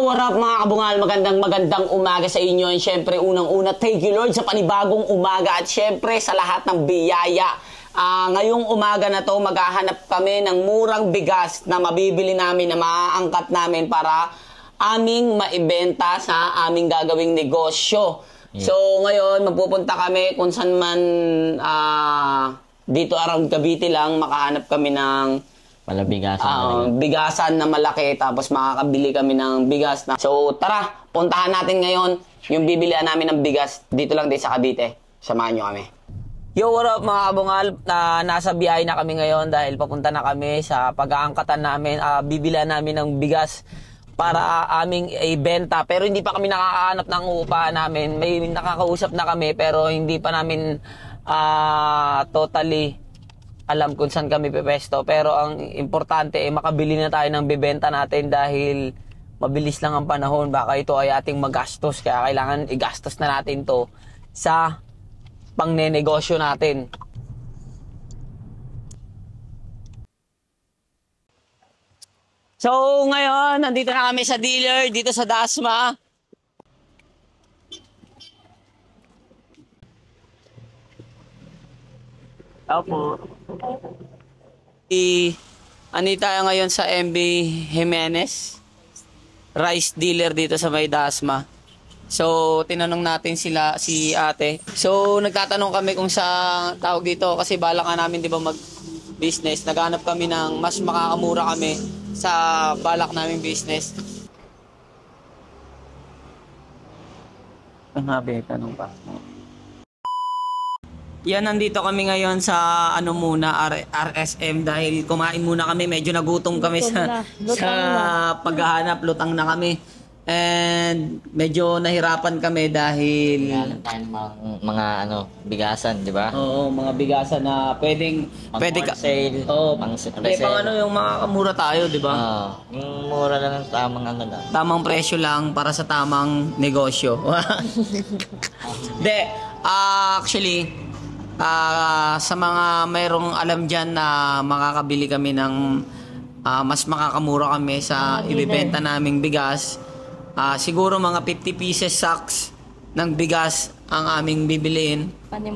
what up mga kabungal? Magandang umaga sa inyo. And syempre, unang-una, thank you Lord sa panibagong umaga. At syempre, sa lahat ng biyaya. Ngayong umaga na to, maghahanap kami ng murang bigas na mabibili namin, na maaangkat namin para aming maibenta sa aming gagawing negosyo. Yeah. So, ngayon, magpupunta kami kung saan man dito around Cavite lang, makahanap kami ng bigasan na malaki, tapos makakabili kami ng bigas na. So tara, puntahan natin ngayon yung bibilihan namin ng bigas dito lang din sa Cavite. Samahan nyo kami. Yo, what up mga kabungal? Nasa biyahe na kami ngayon dahil papunta na kami sa pag-aangkatan namin, bibilihan namin ng bigas para aming ibenta. Pero hindi pa kami nakakahanap ng upa namin. May nakakausap na kami pero hindi pa namin totally alam kung saan kami pepesto. Pero ang importante ay makabili na tayo ng bibenta natin dahil mabilis lang ang panahon. Baka ito ay ating magastos, kaya kailangan igastos na natin to sa pangnenegosyo natin. So ngayon, nandito na kami sa dealer dito sa Dasma. Opo. Ano tayo ngayon sa MB Jimenez, rice dealer dito sa may Dasma. So, tinanong natin si ate. So, nagtatanong kami kung sa tawag dito kasi balak nga namin 'di ba mag-business. Naghanap kami ng mas makakamura kami sa balak naming business. Ang habi, tanong pa. Yan, nandito kami ngayon sa RSM dahil kumain muna kami, medyo nagutom kami sa paghahanap, lutang na kami. And medyo nahirapan kami dahil mga bigasan, di ba? Oo, mga bigasan na pwede ka sale. Oo, pang yung makakamura tayo, di ba? Yung mura lang, tamang lang. Tamang presyo lang para sa tamang negosyo. Actually, sa mga mayroong alam dyan na makakabili kami ng mas makakamura kami sa ibebenta naming bigas, siguro mga 50 pieces sacks ng bigas ang aming bibiliin,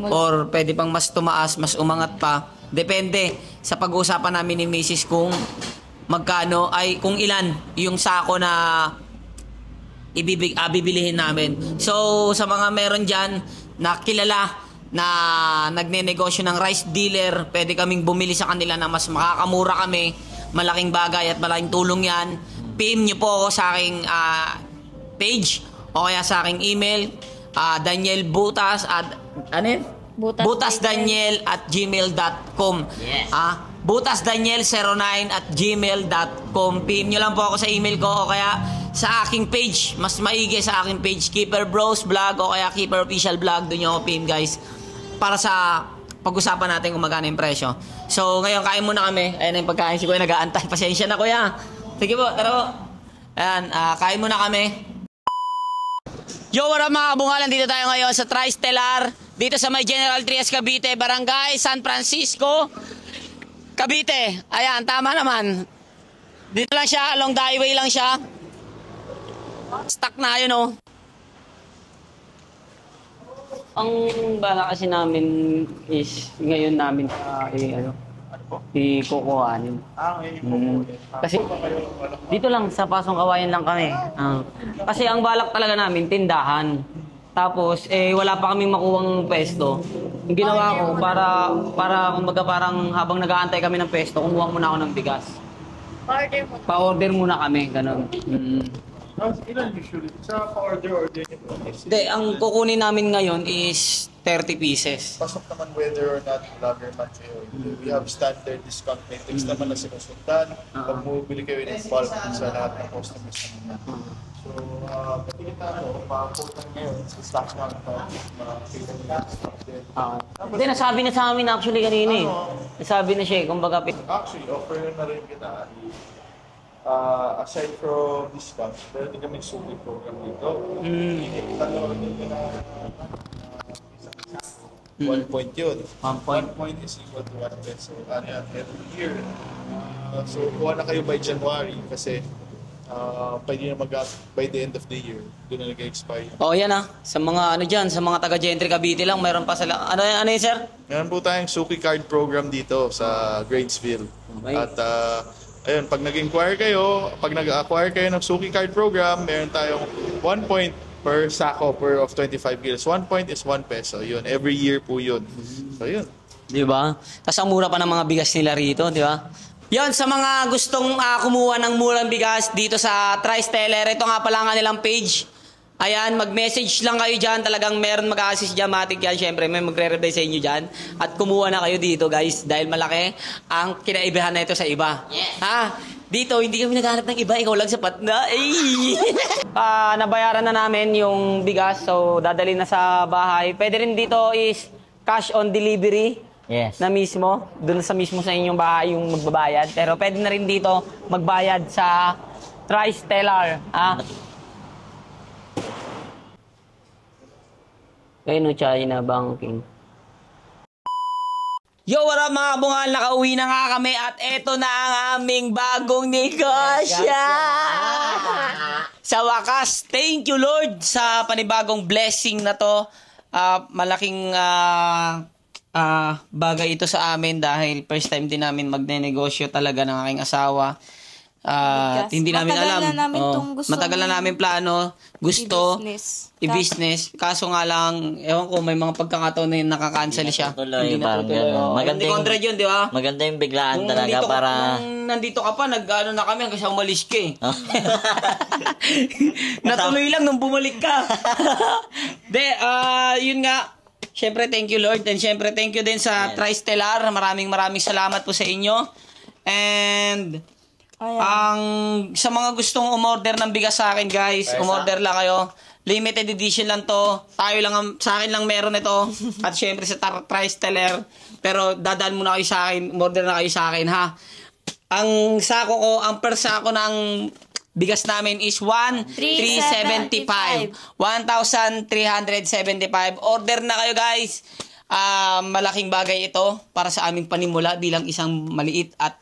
or pwede pang mas tumaas, mas umangat pa, depende sa pag-uusapan namin ni Mrs. kung magkano ay kung ilan yung sako na bibilihin namin. So sa mga meron dyan na kilala na nagnenegosyo ng rice dealer, pwede kaming bumili sa kanila na mas makakamura kami. Malaking bagay at malaking tulong yan. PM nyo po ako sa aking page o kaya sa aking email, Daniel Butas at butasdaniel@gmail.com. Yes. butasdaniel09@gmail.com. PM nyo lang po ako sa email ko o kaya sa aking page, mas maigi sa aking page, Keeper Bros Vlog o kaya Keeper Official Vlog. Doon nyo ako PM guys, para sa pag-usapan natin kung magkano yung presyo. So ngayon, kain muna kami. Ayan yung pagkain, si Kuya nag-aantay. Pasensya na Kuya. Sige po, tara po. Ayan, kain muna kami. Yo, what up mga kabungalan? Dito tayo ngayon sa Tri-Stellar, dito sa may General Trias, Cavite, Barangay San Francisco, Cavite. Ayan, tama naman. Dito lang siya, along the highway lang siya. Stuck na yun, oh. Ang bala kasi namin is ngayon namin ikukuhanin. Kasi dito lang sa Pasong Kawayan lang kami. Kasi ang balak talaga namin tindahan. Tapos wala pa kaming makuwang pwesto. Yung ginawa ko para kumbaga parang habang nag-aantay kami ng pwesto, kumuha muna ako ng bigas. Pa-order muna kami, ganun. Ilan usually? Sa pa-order Hindi, ang kukunin namin ngayon is 30 pieces. Pasok naman whether or not vlogger man kayo. We have standard discount matrix naman na sinusundan. Pag bumibili kayo ng bulk sa lahat ng customers naman. So, patigita pa-quote ngayon sa stock na mga Hindi, nasabi na sa amin actually kanina eh. Nasabi na siya eh, kumbaga. Actually, offer na rin kita. Aside from discounts, pero din kami sulit program dito. Tanong din ka na 1 point yun. 1 point is equal to 1 peso. Ano yan, every year. So, kuha na kayo by January kasi pwede na by the end of the year, doon na nag-expire. Oh, yan sa mga ano dyan, sa mga taga-Gentry Cavite lang, mayroon pa sila. Ano yun, sir? Meron po tayong Suki Card program dito sa Gradesville. Okay. At ayun, pag nag-acquire kayo ng Suki Card program, meron tayong 1 point per sako of 25 kilos. 1 point is 1 peso. Yun, every year po yun. So yun. Di ba? Tapos ang mura pa ng mga bigas nila rito, di ba? Yon, sa mga gustong kumuha ng murang bigas dito sa Tristeller, ito nga pala nga nilang page. Ayan, mag-message lang kayo dyan. Talagang meron mag-assist dyan, matik yan. Siyempre, may magre-reply sa inyo dyan. At kumuha na kayo dito, guys. Dahil malaki ang kinaibahan na ito sa iba. Yes. Ha? Dito, hindi kami naghahanap ng iba. Ikaw lang sapat na. Nabayaran na namin yung bigas. So, dadalhin na sa bahay. Pwede rin dito is cash on delivery. Yes. Na mismo, doon sa mismo sa inyong bahay yung magbabayad. Pero pwede na rin dito magbayad sa Tristeller. Kaya no China Banking. Yo, what up mga bungal? Nakauwi na nga kami at eto na ang aming bagong negosyo. Sa wakas, thank you Lord sa panibagong blessing na to. Malaking bagay ito sa amin dahil first time din namin magne-negosyo talaga ng aking asawa. Hindi namin alam. Matagal na namin plano, gusto, i-business. Kaso nga lang, ewan ko, may mga pagkakataon na yun nakakancel siya. Tuloy, parang gano'n. Maganda yung contract yun, di ba? Maganda yung biglaan talaga para... Nandito ka pa, nag-ano na kami hanggang sa umalis ka eh. Natuloy lang nung bumalik ka. Yun nga. Siyempre, thank you Lord. And siyempre, thank you din sa Tristeller. Maraming salamat po sa inyo. And sa mga gustong umorder ng bigas sa akin, guys, umorder lang kayo. Limited edition lang to. Sa akin lang meron ito. At siyempre sa Tristeller. Pero dadaan muna kayo sa akin. Umorder na kayo sa akin, ha? Ang sako ko, ang per sako ng bigas namin is 1,375. 1,375. Order na kayo, guys. Malaking bagay ito para sa aming panimula bilang isang maliit at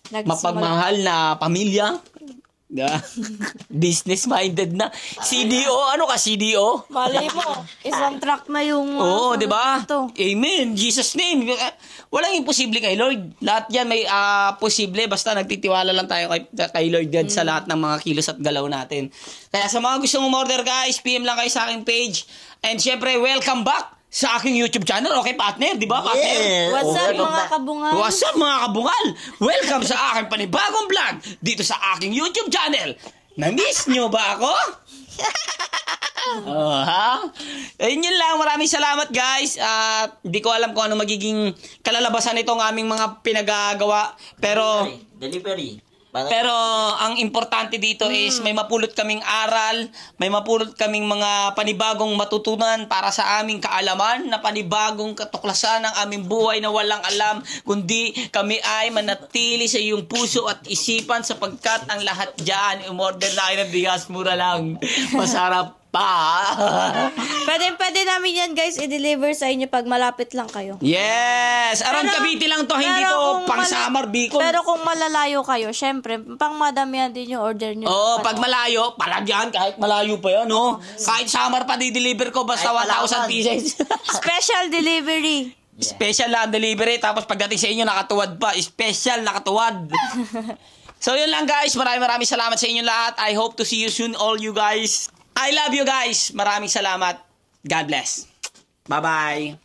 mapagmahal na pamilya. Business-minded na. CDO, ano ka CDO? Malay mo, isang truck na yung... Oo, di ba? Amen. Jesus name. Walang imposible kay Lord. Lahat yan may posible. Basta nagtitiwala lang tayo kay Lord yan sa lahat ng mga kilos at galaw natin. Kaya sa mga gustong umorder, guys, PM lang kayo sa aking page. And syempre, welcome back sa aking YouTube channel. Okay, partner? Di ba, partner? Yeah. What's up, mga kabungal? What's up, mga kabungal? Welcome sa aking panibagong vlog dito sa aking YouTube channel. Na-miss nyo ba ako? Ayun yun lang. Maraming salamat, guys. Hindi ko alam kung ano magiging kalalabasan nitong aming mga pinagagawa. Pero... Delivery. Pero ang importante dito is may mapulot kaming aral, may mapulot kaming mga panibagong matutunan para sa aming kaalaman na panibagong katuklasan ng aming buhay na walang alam, kundi kami ay manatili sa iyong puso at isipan sapagkat ang lahat dyan, umorder na kayo ng bigas, mura lang, masarap pa. Pwede namin yan, guys, i-deliver sa inyo pag malapit lang kayo. Yes! Around Cavite lang to, hindi to pang Samar, Bicol. Pero kung malalayo kayo, syempre, pang madamihan din yung order nyo. Pag malayo, pala dyan, kahit malayo pa yan, no? Kahit Samar pa, di-deliver ko, basta 1,000 pieces. Special delivery. Special lang delivery, tapos pagdating sa inyo, nakatuwad pa. Special, nakatuwad. So, yun lang, guys. Maraming salamat sa inyo lahat. I hope to see you soon, all you guys. I love you guys. Maraming salamat. God bless. Bye-bye.